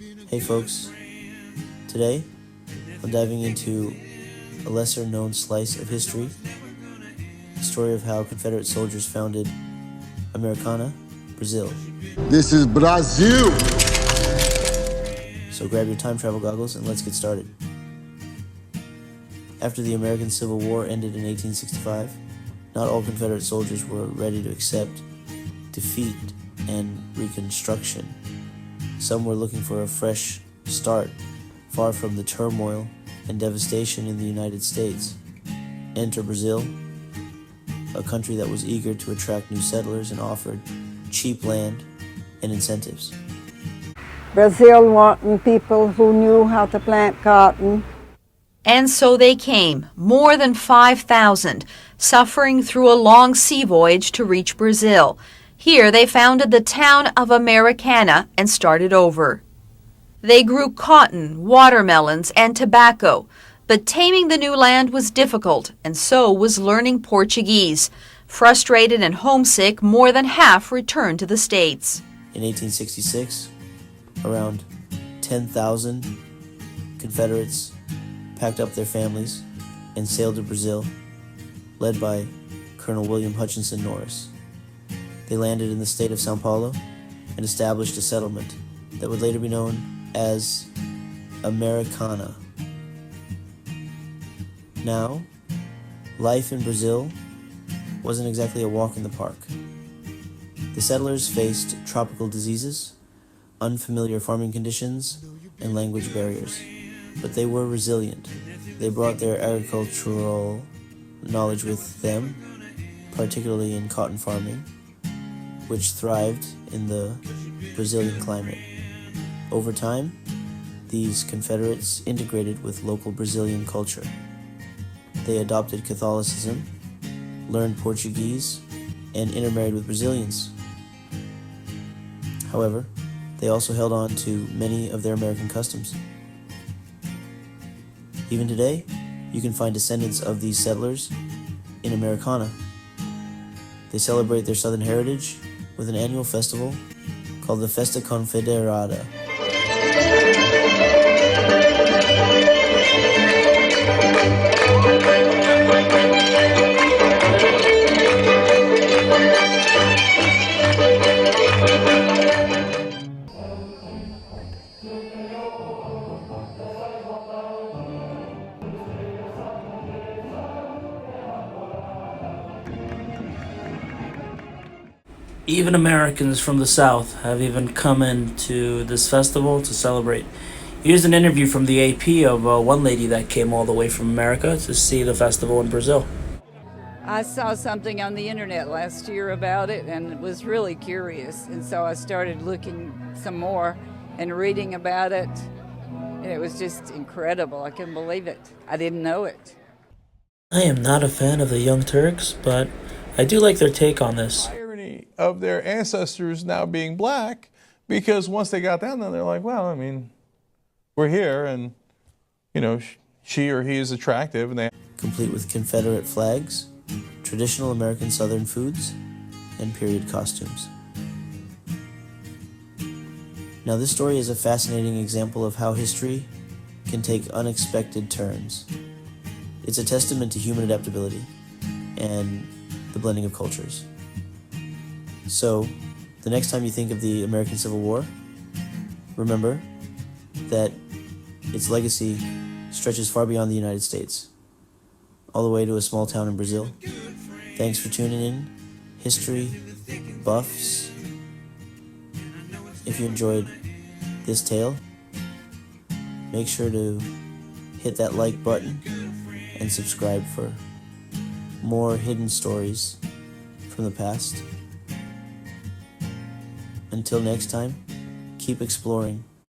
Hey folks, today I'm diving into a lesser known slice of history, the story of how Confederate soldiers founded Americana, Brazil. This is Brazil! So grab your time travel goggles and let's get started. After the American Civil War ended in 1865, not all Confederate soldiers were ready to accept defeat and reconstruction. Some were looking for a fresh start, far from the turmoil and devastation in the United States. Enter Brazil, a country that was eager to attract new settlers and offered cheap land and incentives. Brazil wanting people who knew how to plant cotton. And so they came, more than 5,000, suffering through a long sea voyage to reach Brazil. Here they founded the town of Americana and started over. They grew cotton, watermelons, and tobacco, but taming the new land was difficult, and so was learning Portuguese. Frustrated and homesick, more than half returned to the States. In 1866, around 10,000 Confederates packed up their families and sailed to Brazil, led by Colonel William Hutchinson Norris. They landed in the state of São Paulo and established a settlement that would later be known as Americana. Now, life in Brazil wasn't exactly a walk in the park. The settlers faced tropical diseases, unfamiliar farming conditions, and language barriers. But they were resilient. They brought their agricultural knowledge with them, particularly in cotton farming, which thrived in the Brazilian climate. Over time, these Confederates integrated with local Brazilian culture. They adopted Catholicism, learned Portuguese, and intermarried with Brazilians. However, they also held on to many of their American customs. Even today, you can find descendants of these settlers in Americana. They celebrate their Southern heritage with an annual festival called the Festa Confederada. Even Americans from the South have even come into this festival to celebrate. Here's an interview from the AP of one lady that came all the way from America to see the festival in Brazil. I saw something on the internet last year about it and was really curious, and so I started looking some more and reading about it, and it was just incredible. I couldn't believe it. I didn't know it. I am not a fan of the Young Turks, but I do like their take on this. Of their ancestors now being black, because once they got down there, they're like, well, I mean, we're here, and, you know, she or he is attractive. And Complete with Confederate flags, traditional American Southern foods, and period costumes. Now, this story is a fascinating example of how history can take unexpected turns. It's a testament to human adaptability and the blending of cultures. So, the next time you think of the American Civil War, remember that its legacy stretches far beyond the United States, all the way to a small town in Brazil. Thanks for tuning in, history buffs. If you enjoyed this tale, make sure to hit that like button and subscribe for more hidden stories from the past. Until next time, keep exploring.